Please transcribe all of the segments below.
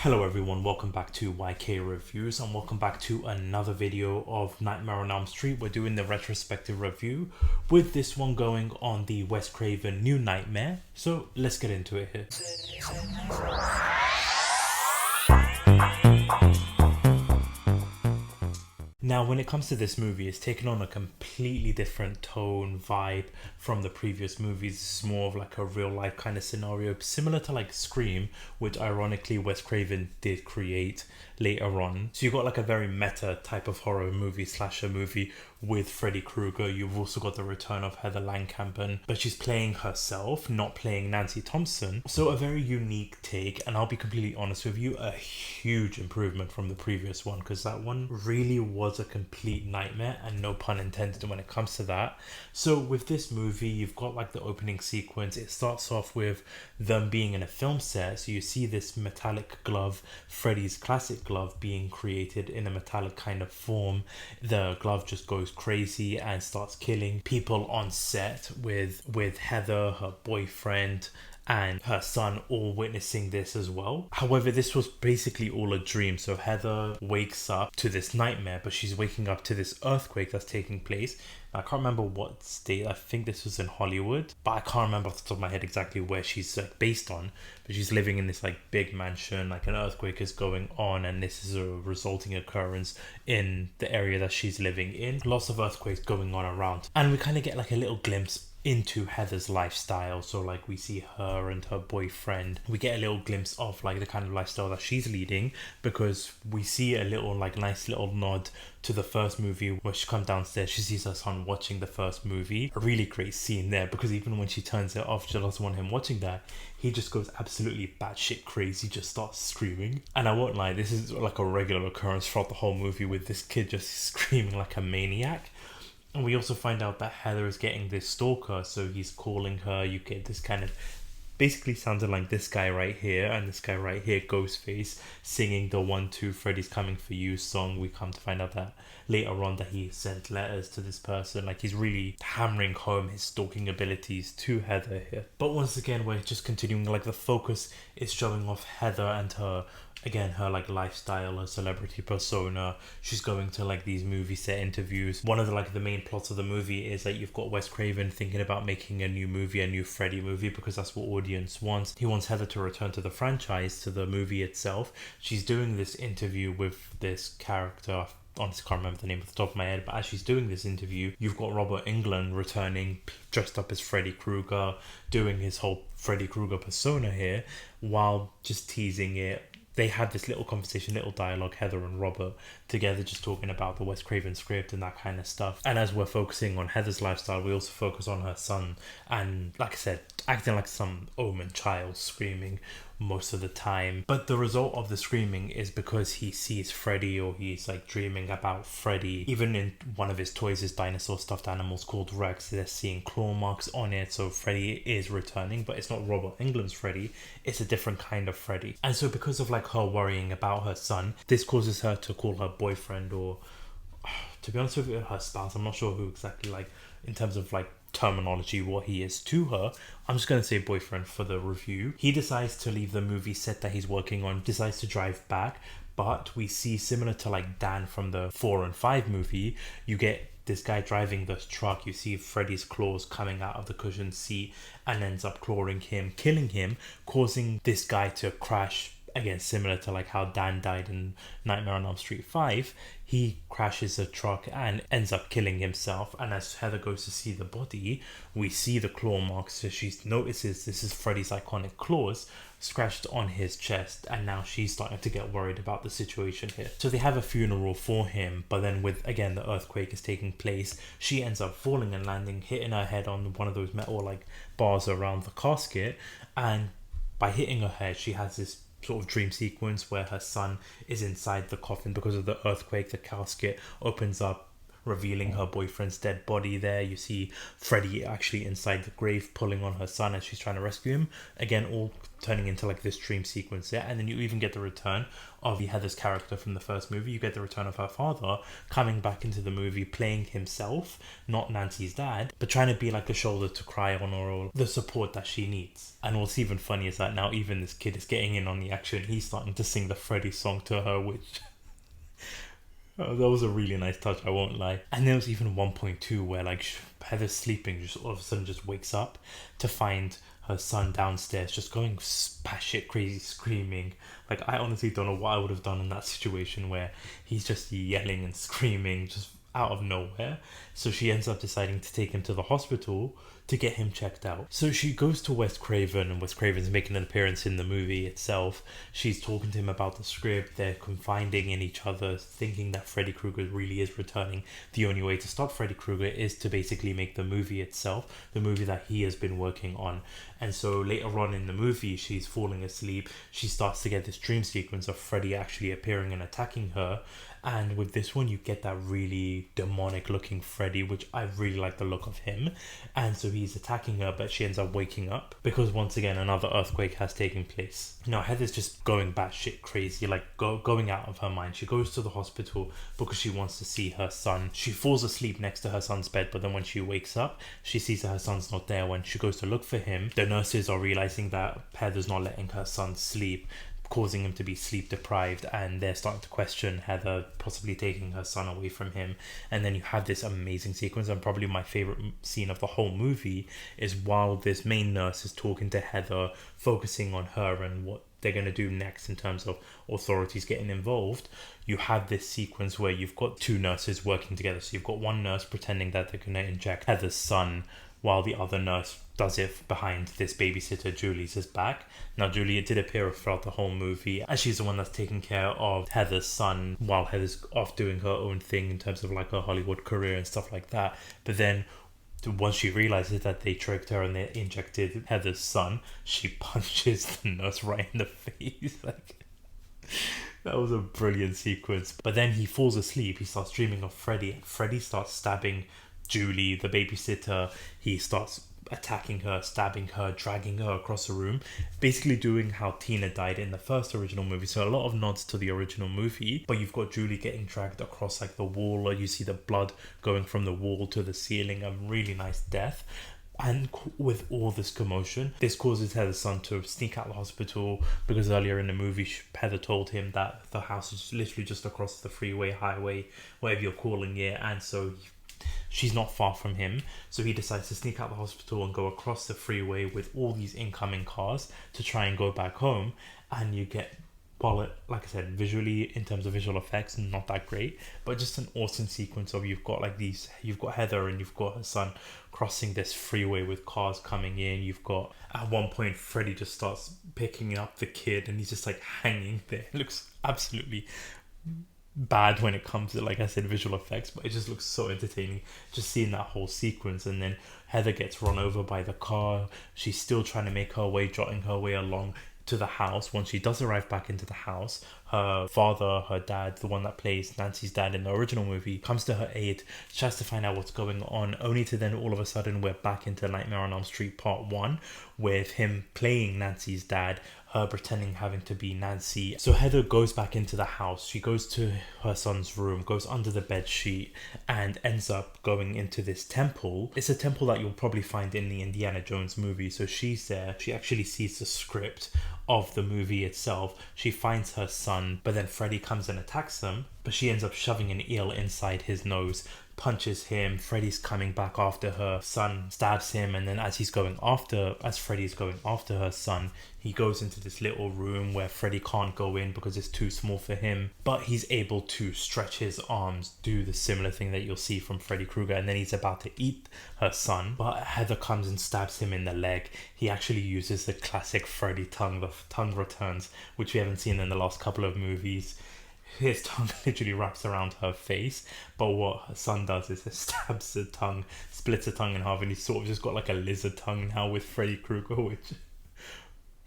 Hello everyone, welcome back to YK Reviews and welcome back to another video of Nightmare on Elm Street. We're doing the retrospective review with this one going on the Wes Craven New Nightmare. So let's get into it here. Now, when it comes to this movie, it's taken on a completely different tone, vibe from the previous movies. It's more of like a real life kind of scenario, similar to like Scream, which ironically Wes Craven did create later on. So you've got like a very meta type of horror movie, slasher movie with Freddy Krueger. You've also got the return of Heather Langenkamp, but she's playing herself, not playing Nancy Thompson. So a very unique take, and I'll be completely honest with you, a huge improvement from the previous one, because that one really was a complete nightmare, and no pun intended when it comes to that. So with this movie, you've got like the opening sequence. It starts off with them being in a film set, so you see this metallic glove, Freddy's classic glove, being created in a metallic kind of form. The glove just goes crazy and starts killing people on set, with Heather, her boyfriend, and her son all witnessing this as well. However, this was basically all a dream. So Heather wakes up to this nightmare, but she's waking up to this earthquake that's taking place. I can't remember what state. I think this was in Hollywood, but I can't remember off the top of my head exactly where she's like based on. But she's living in this like big mansion, like an earthquake is going on, and this is a resulting occurrence in the area that she's living in. Lots of earthquakes going on around, and we kind of get like a little glimpse into Heather's lifestyle. So like we see her and her boyfriend, we get a little glimpse of like the kind of lifestyle that she's leading, because we see a little like nice little nod to the first movie where she comes downstairs, she sees her son watching the first movie. A really great scene there, because even when she turns it off, she doesn't want him watching that. He just goes absolutely batshit crazy, just starts screaming. And I won't lie, this is like a regular occurrence throughout the whole movie, with this kid just screaming like a maniac. And we also find out that Heather is getting this stalker, so he's calling her. You get this kind of basically sounded like this guy right here and this guy right here, Ghostface, singing the 1-2 Freddy's Coming For You song. We come to find out that later on that he sent letters to this person. Like, he's really hammering home his stalking abilities to Heather here. But once again, we're just continuing, like the focus is showing off Heather and her, again, her like lifestyle, her celebrity persona. She's going to like these movie set interviews. One of the like the main plots of the movie is that you've got Wes Craven thinking about making a new movie, a new Freddy movie, because that's what audience wants. He wants Heather to return to the franchise, to the movie itself. She's doing this interview with this character. Honestly can't remember the name off the top of my head, but as she's doing this interview, you've got Robert Englund returning, dressed up as Freddy Krueger, doing his whole Freddy Krueger persona here, while just teasing it. They had this little conversation, little dialogue, Heather and Robert together, just talking about the Wes Craven script and that kind of stuff. And as we're focusing on Heather's lifestyle, we also focus on her son, and like I said, acting like some omen child, screaming most of the time. But the result of the screaming is because he sees Freddy, or he's like dreaming about Freddy. Even in one of his toys, his dinosaur stuffed animals called Rex, they're seeing claw marks on it. So Freddy is returning, but it's not Robert Englund's Freddy, it's a different kind of Freddy. And so because of like her worrying about her son, this causes her to call her boyfriend, or to be honest with you, her spouse. I'm not sure who exactly, like in terms of like terminology, what he is to her. I'm just going to say boyfriend for the review. He decides to leave the movie set that he's working on, decides to drive back, but we see, similar to like Dan from the 4 and 5 movie, you get this guy driving this truck. You see Freddy's claws coming out of the cushion seat and ends up clawing him, killing him, causing this guy to crash. Again, similar to like how Dan died in Nightmare on Elm Street 5, he crashes a truck and ends up killing himself. And as Heather goes to see the body, we see the claw marks. So she notices this is Freddy's iconic claws scratched on his chest, and now she's starting to get worried about the situation here. So they have a funeral for him, but then with, again, the earthquake is taking place, she ends up falling and landing, hitting her head on one of those metal like bars around the casket, and by hitting her head, she has this sort of dream sequence where her son is inside the coffin. Because of the earthquake, the casket opens up, revealing her boyfriend's dead body there. You see Freddy actually inside the grave pulling on her son as she's trying to rescue him. Again, all turning into like this dream sequence there. And then you even get the return of Heather's character from the first movie. You get the return of her father coming back into the movie, playing himself, not Nancy's dad, but trying to be like a shoulder to cry on, or the support that she needs. And what's even funny is that now even this kid is getting in on the action. He's starting to sing the Freddy song to her, which that was a really nice touch, I won't lie. And there was even 1.2 where like Heather's sleeping, just all of a sudden just wakes up to find her son downstairs just going batshit crazy, screaming. Like, I honestly don't know what I would have done in that situation where he's just yelling and screaming just out of nowhere. So she ends up deciding to take him to the hospital to get him checked out. So she goes to Wes Craven, and Wes Craven's making an appearance in the movie itself. She's talking to him about the script. They're confiding in each other, thinking that Freddy Krueger really is returning. The only way to stop Freddy Krueger is to basically make the movie itself, the movie that he has been working on. And so later on in the movie, she's falling asleep. She starts to get this dream sequence of Freddy actually appearing and attacking her. And with this one, you get that really demonic looking Freddy, which I really like the look of him. And so he's attacking her, but she ends up waking up because once again, another earthquake has taken place. Now, Heather's just going batshit crazy, like going out of her mind. She goes to the hospital because she wants to see her son. She falls asleep next to her son's bed, but then when she wakes up, she sees that her son's not there. When she goes to look for him, the nurses are realizing that Heather's not letting her son sleep, causing him to be sleep deprived, and they're starting to question Heather possibly taking her son away from him. And then you have this amazing sequence, and probably my favorite scene of the whole movie is while this main nurse is talking to Heather, focusing on her and what they're going to do next in terms of authorities getting involved. You have this sequence where you've got two nurses working together. So you've got one nurse pretending that they're going to inject Heather's son, while the other nurse does it behind this babysitter Julie's back. Now, Julie did appear throughout the whole movie, as she's the one that's taking care of Heather's son while Heather's off doing her own thing in terms of like her Hollywood career and stuff like that. But then once she realizes that they tricked her and they injected Heather's son, she punches the nurse right in the face. Like, that was a brilliant sequence. But then he falls asleep. He starts dreaming of Freddy. Freddy starts stabbing Julie, the babysitter. He starts attacking her, stabbing her, dragging her across the room, basically doing how Tina died in the first original movie. So a lot of nods to the original movie, but you've got Julie getting dragged across like the wall, or you see the blood going from the wall to the ceiling. A really nice death. And with all this commotion, this causes Heather's son to sneak out of the hospital, because earlier in the movie, Heather told him that the house is literally just across the freeway, highway, whatever you're calling it. And so she's not far from him, so he decides to sneak out the hospital and go across the freeway with all these incoming cars to try and go back home. And you get, while it, like I said, visually, in terms of visual effects, not that great, but just an awesome sequence of you've got Heather and you've got her son crossing this freeway with cars coming in. You've got, at one point, Freddy just starts picking up the kid and he's just like hanging there. It looks absolutely bad when it comes to, like I said, visual effects, but it just looks so entertaining just seeing that whole sequence. And then Heather gets run over by the car. She's still trying to make her way, jotting her way along to the house. Once she does arrive back into the house, her father, her dad, the one that plays Nancy's dad in the original movie, comes to her aid, tries to find out what's going on, only to then all of a sudden we're back into Nightmare on Elm Street Part 1 with him playing Nancy's dad, her pretending having to be Nancy. So Heather goes back into the house. She goes to her son's room, goes under the bed sheet, and ends up going into this temple. It's a temple that you'll probably find in the Indiana Jones movie. So she's there. She actually sees the script of the movie itself. She finds her son, but then Freddy comes and attacks them, but she ends up shoving an eel inside his nose, punches him. Freddy's coming back after her son, stabs him, and then as Freddy's going after her son, he goes into this little room where Freddy can't go in because it's too small for him, but he's able to stretch his arms, do the similar thing that you'll see from Freddy Krueger, and then he's about to eat her son, but Heather comes and stabs him in the leg. He actually uses the classic Freddy tongue, the tongue returns, which we haven't seen in the last couple of movies. His tongue literally wraps around her face, but what her son does is he stabs the tongue, splits the tongue in half, and he's sort of just got like a lizard tongue now with Freddy Krueger, which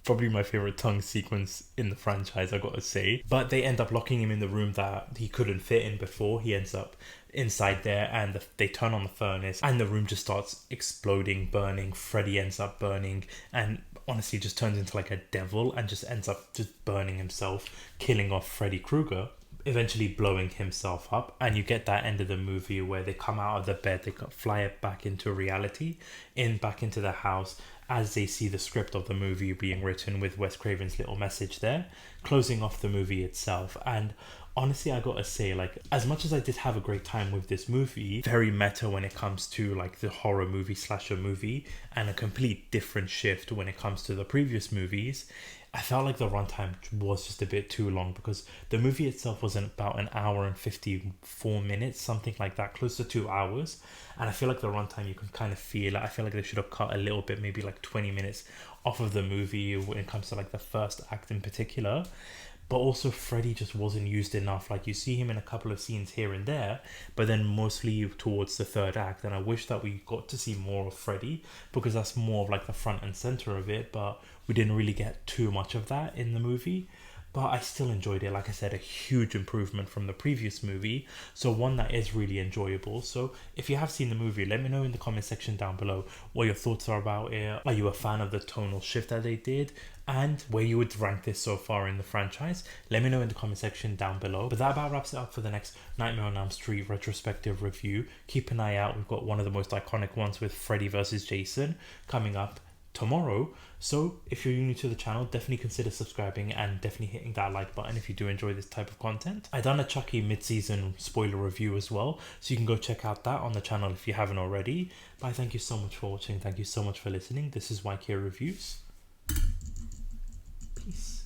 Probably my favorite tongue sequence in the franchise, I gotta say. But they end up locking him in the room that he couldn't fit in before. He ends up inside there, and they turn on the furnace, and the room just starts exploding, burning. Freddy ends up burning, and honestly just turns into like a devil and just ends up just burning himself, killing off Freddy Krueger, eventually blowing himself up. And you get that end of the movie where they come out of the bed, they fly it back into reality, back into the house, as they see the script of the movie being written with Wes Craven's little message there, closing off the movie itself. And honestly, I gotta say, like, as much as I did have a great time with this movie, very meta when it comes to like the horror movie slasher movie, and a complete different shift when it comes to the previous movies, I felt like the runtime was just a bit too long, because the movie itself was about an hour and 54 minutes, something like that, close to 2 hours. And I feel like the runtime, you can kind of feel it. I feel like they should have cut a little bit, maybe like 20 minutes off of the movie when it comes to like the first act in particular. But also Freddy just wasn't used enough. Like, you see him in a couple of scenes here and there, but then mostly towards the third act. And I wish that we got to see more of Freddy, because that's more of like the front and center of it, but we didn't really get too much of that in the movie. But I still enjoyed it. Like I said, a huge improvement from the previous movie, so one that is really enjoyable. So if you have seen the movie, let me know in the comment section down below what your thoughts are about it. Are you a fan of the tonal shift that they did, and where you would rank this so far in the franchise? Let me know in the comment section down below. But that about wraps it up for the next Nightmare on Elm Street retrospective review. Keep an eye out, we've got one of the most iconic ones with Freddy versus Jason coming up tomorrow. So if you're new to the channel, definitely consider subscribing and definitely hitting that like button if you do enjoy this type of content. I done a Chucky mid-season spoiler review as well, so you can go check out that on the channel if you haven't already. But I thank you so much for watching, thank you so much for listening. This is YK Reviews. Peace.